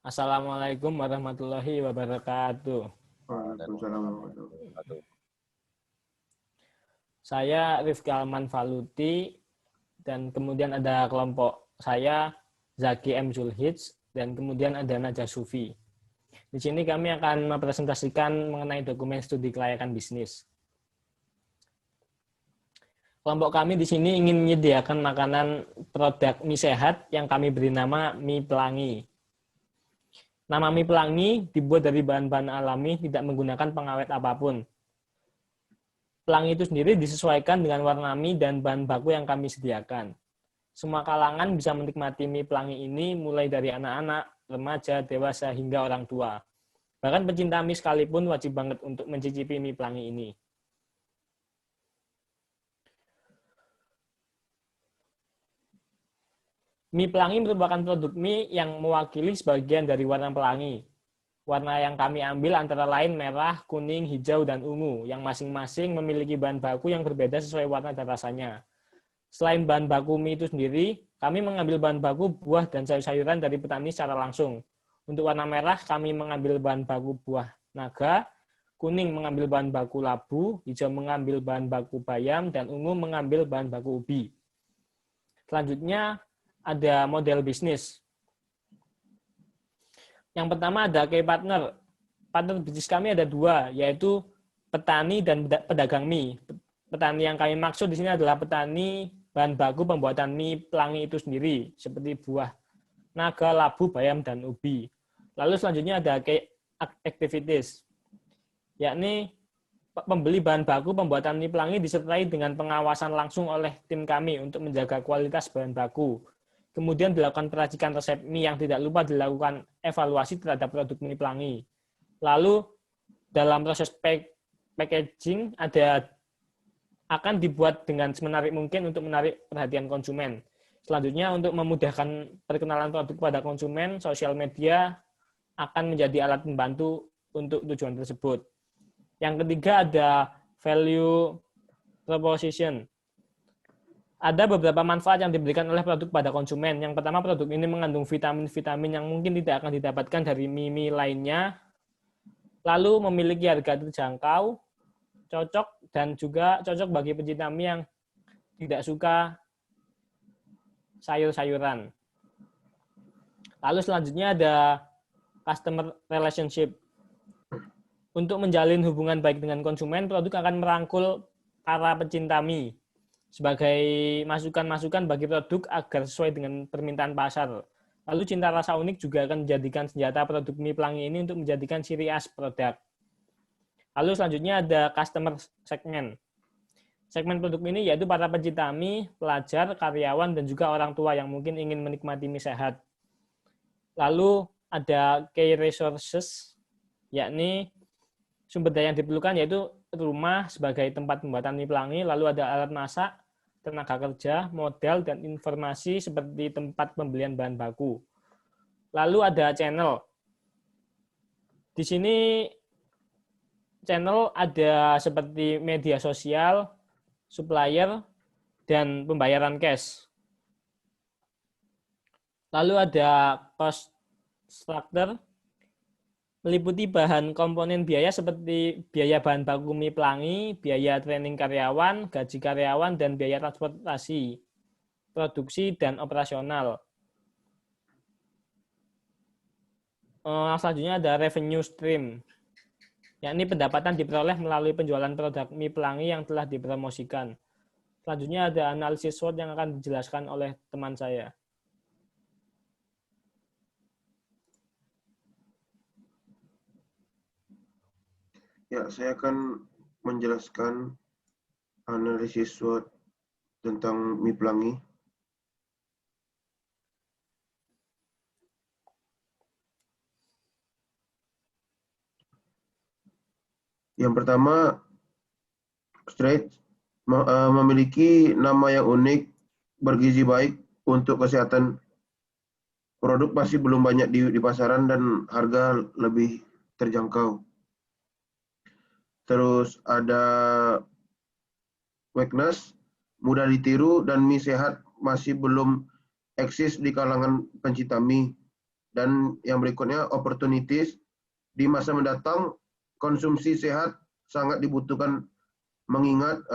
Assalamualaikum warahmatullahi wabarakatuh. Waalaikumsalam warahmatullahi wabarakatuh. Saya Rifki Alman Faluti dan kemudian ada kelompok saya Zaki M. Zulhijj dan kemudian ada Najah Sufi. Di sini kami akan mempresentasikan mengenai dokumen studi kelayakan bisnis. Kelompok kami di sini ingin menyediakan makanan produk mie sehat yang kami beri nama mie pelangi. Nama mie pelangi dibuat dari bahan-bahan alami, tidak menggunakan pengawet apapun. Pelangi itu sendiri disesuaikan dengan warna mie dan bahan baku yang kami sediakan. Semua kalangan bisa menikmati mie pelangi ini, mulai dari anak-anak, remaja, dewasa, hingga orang tua. Bahkan pecinta mie sekalipun wajib banget untuk mencicipi mie pelangi ini. Mie pelangi merupakan produk mie yang mewakili sebagian dari warna pelangi. Warna yang kami ambil antara lain merah, kuning, hijau, dan ungu, yang masing-masing memiliki bahan baku yang berbeda sesuai warna dan rasanya. Selain bahan baku mie itu sendiri, kami mengambil bahan baku buah dan sayur-sayuran dari petani secara langsung. Untuk warna merah, kami mengambil bahan baku buah naga, kuning mengambil bahan baku labu, hijau mengambil bahan baku bayam, dan ungu mengambil bahan baku ubi. Selanjutnya, ada model bisnis. Yang pertama ada key partner. Partner bisnis kami ada dua, yaitu petani dan pedagang mie. Petani yang kami maksud di sini adalah petani bahan baku pembuatan mie pelangi itu sendiri, seperti buah naga, labu, bayam, dan ubi. Lalu selanjutnya ada key activities, yakni pembeli bahan baku pembuatan mie pelangi disertai dengan pengawasan langsung oleh tim kami untuk menjaga kualitas bahan baku. Kemudian dilakukan peracikan resep mie yang tidak lupa dilakukan evaluasi terhadap produk mie pelangi. Lalu dalam proses packaging akan dibuat dengan semenarik mungkin untuk menarik perhatian konsumen. Selanjutnya untuk memudahkan perkenalan produk pada konsumen, sosial media akan menjadi alat membantu untuk tujuan tersebut. Yang ketiga ada value proposition. Ada beberapa manfaat yang diberikan oleh produk pada konsumen. Yang pertama, produk ini mengandung vitamin-vitamin yang mungkin tidak akan didapatkan dari mie lainnya. Lalu memiliki harga terjangkau, cocok, dan juga cocok bagi pecinta mie yang tidak suka sayur-sayuran. Lalu selanjutnya ada customer relationship. Untuk menjalin hubungan baik dengan konsumen, produk akan merangkul para pecinta mie sebagai masukan-masukan bagi produk agar sesuai dengan permintaan pasar. Lalu cinta rasa unik juga akan menjadikan senjata produk mie pelangi ini untuk menjadikan ciri khas produk. Lalu selanjutnya ada customer segment. Segmen produk ini yaitu para pecinta mie, pelajar, karyawan, dan juga orang tua yang mungkin ingin menikmati mie sehat. Lalu ada key resources, yakni sumber daya yang diperlukan yaitu rumah sebagai tempat pembuatan mie pelangi, lalu ada alat masak, tenaga kerja, modal, dan informasi seperti tempat pembelian bahan baku. Lalu ada channel. Di sini channel ada seperti media sosial, supplier, dan pembayaran cash. Lalu ada cost structure, meliputi bahan komponen biaya seperti biaya bahan baku mie pelangi, biaya training karyawan, gaji karyawan, dan biaya transportasi, produksi, dan operasional. Selanjutnya ada revenue stream, yakni pendapatan diperoleh melalui penjualan produk mie pelangi yang telah dipromosikan. Selanjutnya ada analisis SWOT yang akan dijelaskan oleh teman saya. Ya, saya akan menjelaskan analisis SWOT tentang mie pelangi. Yang pertama, Stretch memiliki nama yang unik, bergizi baik untuk kesehatan. Produk pasti belum banyak di pasaran dan harga lebih terjangkau. Terus ada Weakness, mudah ditiru dan mie sehat masih belum eksis di kalangan pencinta mie. Dan yang berikutnya, opportunities. Di masa mendatang, konsumsi sehat sangat dibutuhkan mengingat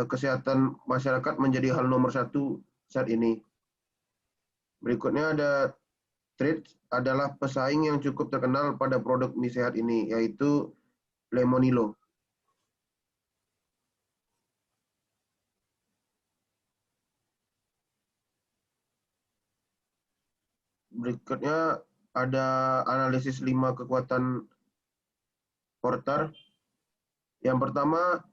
kesehatan masyarakat menjadi hal nomor satu saat ini. Berikutnya ada Treats adalah pesaing yang cukup terkenal pada produk mie sehat ini, yaitu Lemonilo. Berikutnya ada analisis 5 kekuatan Porter. Yang pertama,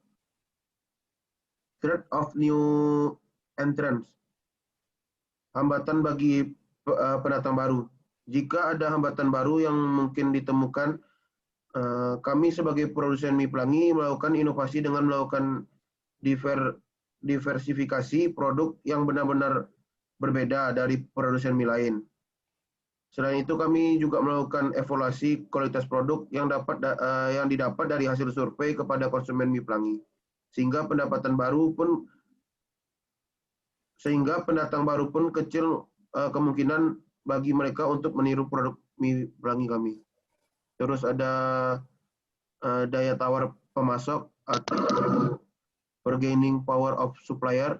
threat of new entrants. Hambatan bagi pendatang baru. Jika ada hambatan baru yang mungkin ditemukan, kami sebagai produsen mie pelangi melakukan inovasi dengan melakukan diversifikasi produk yang benar-benar berbeda dari produsen mie lain. Selain itu, kami juga melakukan evaluasi kualitas produk yang didapat dari hasil survei kepada konsumen mie pelangi, sehingga pendatang baru pun kecil kemungkinan bagi mereka untuk meniru produk mie pelangi kami. Terus ada daya tawar pemasok atau bargaining power of supplier.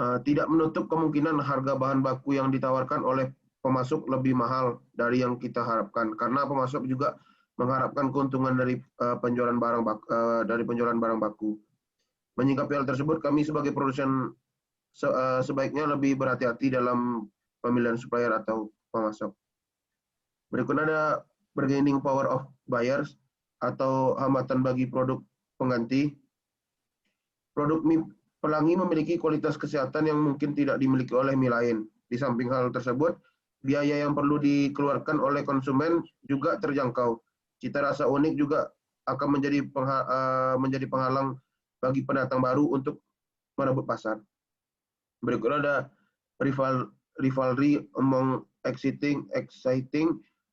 Tidak menutup kemungkinan harga bahan baku yang ditawarkan oleh pemasok lebih mahal dari yang kita harapkan, karena pemasok juga mengharapkan keuntungan dari penjualan barang baku. Menyikapi hal tersebut, kami sebagai produsen sebaiknya lebih berhati-hati dalam pemilihan supplier atau pemasok. Berikutnya ada bargaining power of buyers atau hambatan bagi produk pengganti. Produk mie pelangi memiliki kualitas kesehatan yang mungkin tidak dimiliki oleh mie lain. Di samping hal tersebut, biaya yang perlu dikeluarkan oleh konsumen juga terjangkau. Cita rasa unik juga akan menjadi penghalang bagi pendatang baru untuk merebut pasar. Berikutnya ada rivalry among exciting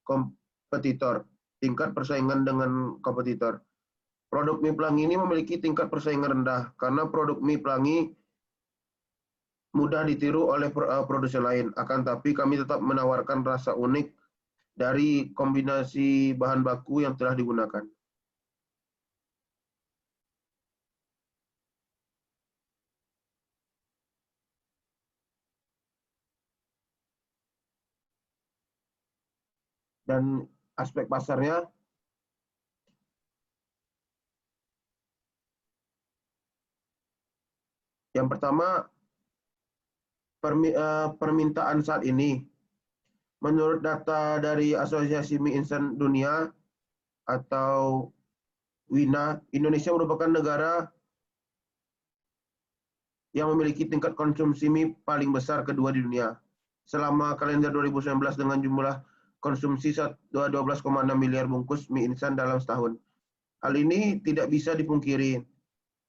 kompetitor, tingkat persaingan dengan kompetitor. Produk mie pelangi ini memiliki tingkat persaingan rendah karena produk mie pelangi mudah ditiru oleh produsen lain. Akan tapi kami tetap menawarkan rasa unik dari kombinasi bahan baku yang telah digunakan. Dan aspek pasarnya, yang pertama, permintaan saat ini. Menurut data dari Asosiasi Mie Instan Dunia atau WINA, Indonesia merupakan negara yang memiliki tingkat konsumsi mie paling besar kedua di dunia. Selama kalender 2019 dengan jumlah konsumsi 12,6 miliar bungkus mie instan dalam setahun. Hal ini tidak bisa dipungkiri.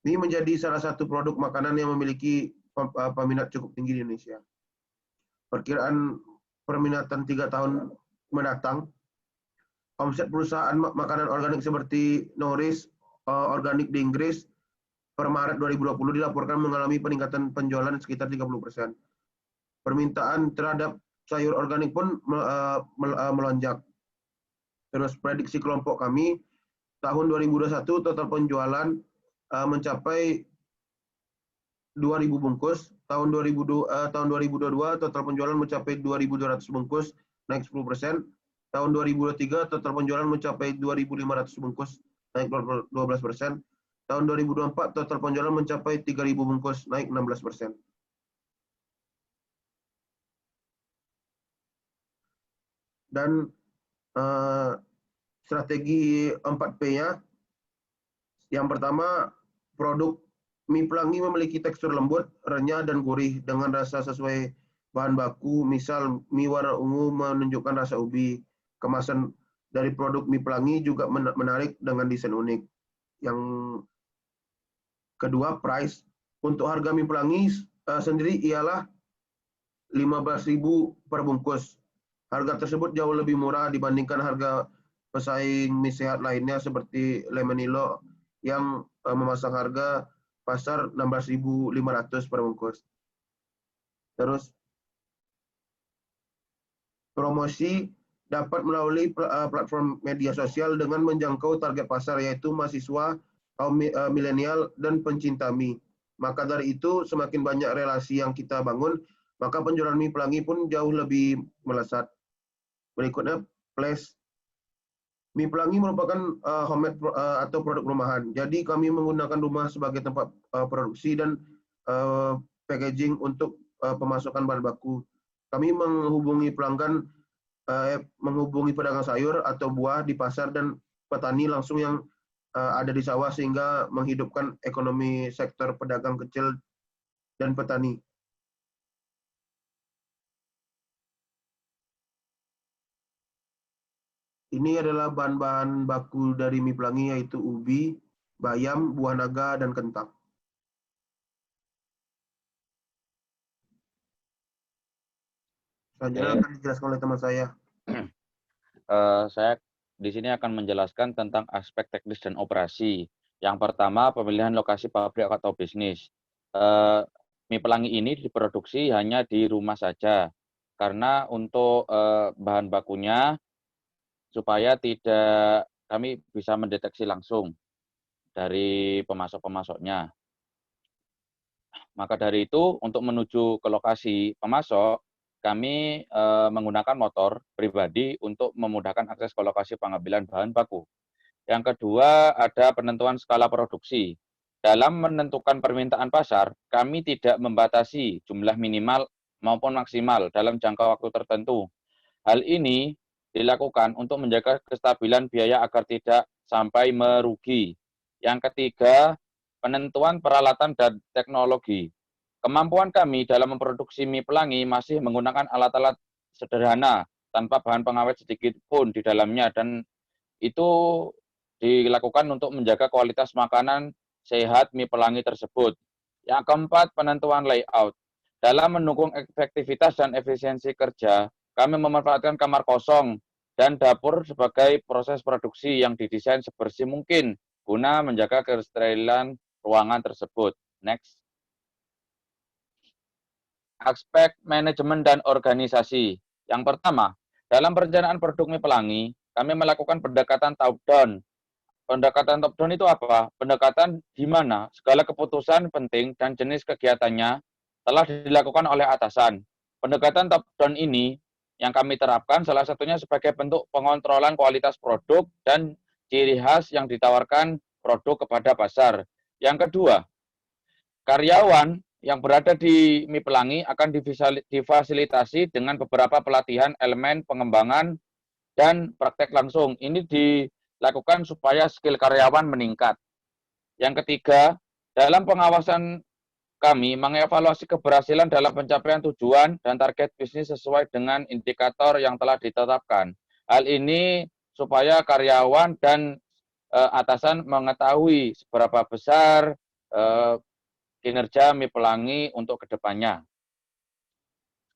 Mie menjadi salah satu produk makanan yang memiliki peminat cukup tinggi di Indonesia. Perkiraan perminatan 3 tahun mendatang, omset perusahaan makanan organik seperti Nourish Organik di Inggris per Maret 2020 dilaporkan mengalami peningkatan penjualan sekitar 30%. Permintaan terhadap sayur organik pun melonjak. Terus prediksi kelompok kami, tahun 2021 total penjualan mencapai 2.000 bungkus, tahun 2022 total penjualan mencapai 2.200 bungkus, naik 10%. Tahun 2023 total penjualan mencapai 2.500 bungkus, naik 12%. Tahun 2024 total penjualan mencapai 3.000 bungkus, naik 16%. Dan strategi 4P-nya, yang pertama, produk mie pelangi memiliki tekstur lembut, renyah, dan gurih dengan rasa sesuai bahan baku. Misal, mie warna ungu menunjukkan rasa ubi. Kemasan dari produk mie pelangi juga menarik dengan desain unik. Yang kedua, price. Untuk harga mie pelangi sendiri ialah 15.000 per bungkus. Harga tersebut jauh lebih murah dibandingkan harga pesaing mie sehat lainnya seperti Lemonilo yang memasang harga pasar 16.500 per bungkus. Terus Promosi dapat melalui platform media sosial dengan menjangkau target pasar yaitu mahasiswa, kaum milenial, dan pencinta mie. Maka dari itu, semakin banyak relasi yang kita bangun, maka penjualan mie pelangi pun jauh lebih melesat. Berikutnya, Flash. Mie pelangi merupakan homemade atau produk rumahan. Jadi kami menggunakan rumah sebagai tempat produksi dan packaging untuk pemasukan bahan baku. Kami menghubungi pelanggan, menghubungi pedagang sayur atau buah di pasar dan petani langsung yang ada di sawah sehingga menghidupkan ekonomi sektor pedagang kecil dan petani. Ini adalah bahan-bahan baku dari mie pelangi yaitu ubi, bayam, buah naga, dan kentang. Selanjutnya akan dijelaskan oleh teman saya. Saya di sini akan menjelaskan tentang aspek teknis dan operasi. Yang pertama, pemilihan lokasi pabrik atau bisnis. Mie pelangi ini diproduksi hanya di rumah saja, karena untuk bahan bakunya supaya tidak kami bisa mendeteksi langsung dari pemasok-pemasoknya. Maka dari itu, untuk menuju ke lokasi pemasok, kami menggunakan motor pribadi untuk memudahkan akses ke lokasi pengambilan bahan baku. Yang kedua, ada penentuan skala produksi. Dalam menentukan permintaan pasar, kami tidak membatasi jumlah minimal maupun maksimal dalam jangka waktu tertentu. Hal ini dilakukan untuk menjaga kestabilan biaya agar tidak sampai merugi. Yang ketiga, penentuan peralatan dan teknologi. Kemampuan kami dalam memproduksi mie pelangi masih menggunakan alat-alat sederhana tanpa bahan pengawet sedikit pun di dalamnya, dan itu dilakukan untuk menjaga kualitas makanan sehat mie pelangi tersebut. Yang keempat, penentuan layout. Dalam mendukung efektivitas dan efisiensi kerja, kami memanfaatkan kamar kosong dan dapur sebagai proses produksi yang didesain sebersih mungkin guna menjaga kesterilan ruangan tersebut. Next. Aspek manajemen dan organisasi. Yang pertama, dalam perencanaan produk mie pelangi, kami melakukan pendekatan top-down. Pendekatan top-down itu apa? Pendekatan di mana segala keputusan penting dan jenis kegiatannya telah dilakukan oleh atasan. Pendekatan top-down ini yang kami terapkan salah satunya sebagai bentuk pengontrolan kualitas produk dan ciri khas yang ditawarkan produk kepada pasar. Yang kedua, karyawan yang berada di Mie Pelangi akan difasilitasi dengan beberapa pelatihan elemen pengembangan dan praktek langsung. Ini dilakukan supaya skill karyawan meningkat. Yang ketiga, dalam pengawasan kami mengevaluasi keberhasilan dalam pencapaian tujuan dan target bisnis sesuai dengan indikator yang telah ditetapkan. Hal ini supaya karyawan dan atasan mengetahui seberapa besar kinerja Mie Pelangi untuk kedepannya.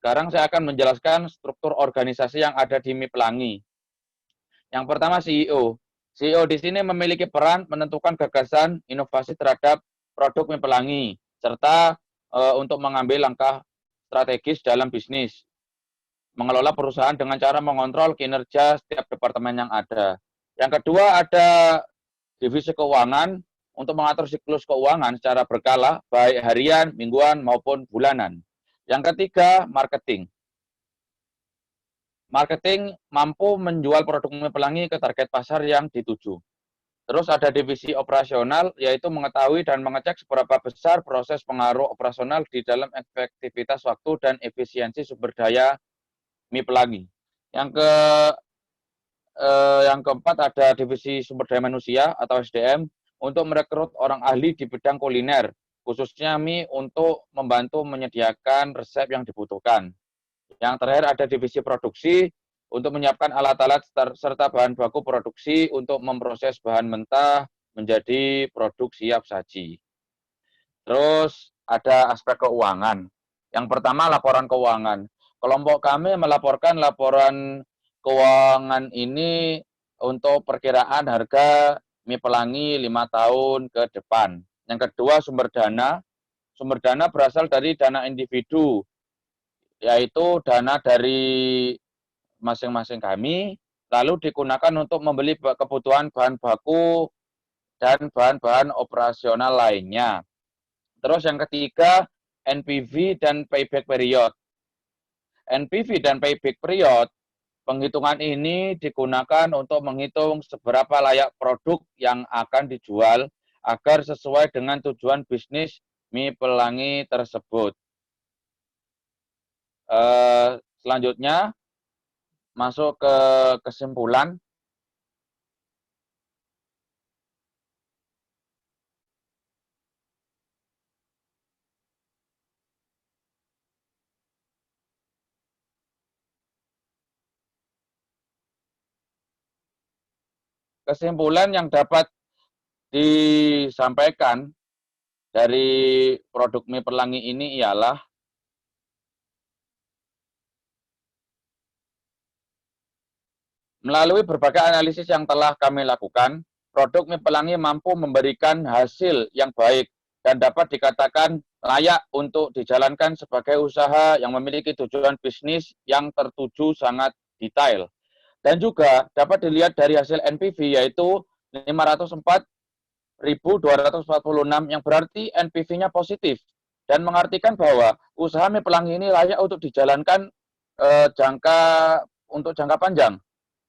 Sekarang saya akan menjelaskan struktur organisasi yang ada di Mie Pelangi. Yang pertama, CEO. CEO di sini memiliki peran menentukan gagasan inovasi terhadap produk Mie Pelangi, serta untuk mengambil langkah strategis dalam bisnis. Mengelola perusahaan dengan cara mengontrol kinerja setiap departemen yang ada. Yang kedua, ada divisi keuangan untuk mengatur siklus keuangan secara berkala, baik harian, mingguan, maupun bulanan. Yang ketiga, marketing. Marketing mampu menjual produk Mie Pelangi ke target pasar yang dituju. Terus ada divisi operasional, yaitu mengetahui dan mengecek seberapa besar proses pengaruh operasional di dalam efektivitas waktu dan efisiensi sumber daya Mie Pelangi. Yang keempat ada divisi sumber daya manusia atau SDM untuk merekrut orang ahli di bidang kuliner, khususnya mie untuk membantu menyediakan resep yang dibutuhkan. Yang terakhir ada divisi produksi untuk menyiapkan alat-alat serta bahan baku produksi untuk memproses bahan mentah menjadi produk siap saji. Terus ada aspek keuangan. Yang pertama, laporan keuangan. Kelompok kami melaporkan laporan keuangan ini untuk perkiraan harga Mie Pelangi 5 tahun ke depan. Yang kedua, sumber dana. Sumber dana berasal dari dana individu, yaitu dana dari masing-masing kami, lalu digunakan untuk membeli kebutuhan bahan baku dan bahan-bahan operasional lainnya. Terus yang ketiga, NPV dan payback period. NPV dan payback period, penghitungan ini digunakan untuk menghitung seberapa layak produk yang akan dijual agar sesuai dengan tujuan bisnis mie pelangi tersebut. Selanjutnya, masuk ke kesimpulan. Kesimpulan yang dapat disampaikan dari produk mie pelangi ini ialah melalui berbagai analisis yang telah kami lakukan, produk mie pelangi mampu memberikan hasil yang baik dan dapat dikatakan layak untuk dijalankan sebagai usaha yang memiliki tujuan bisnis yang tertuju sangat detail. Dan juga dapat dilihat dari hasil NPV yaitu 504.246 yang berarti NPV-nya positif dan mengartikan bahwa usaha mie pelangi ini layak untuk dijalankan untuk jangka panjang.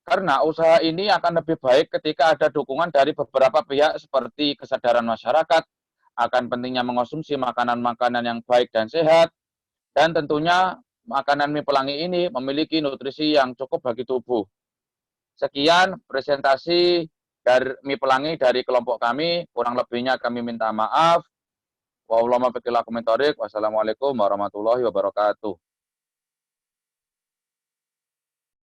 Karena usaha ini akan lebih baik ketika ada dukungan dari beberapa pihak seperti kesadaran masyarakat akan pentingnya mengonsumsi makanan-makanan yang baik dan sehat, dan tentunya makanan mie pelangi ini memiliki nutrisi yang cukup bagi tubuh. Sekian presentasi dari mie pelangi dari kelompok kami, kurang lebihnya kami minta maaf. Wassalamualaikum warahmatullahi wabarakatuh.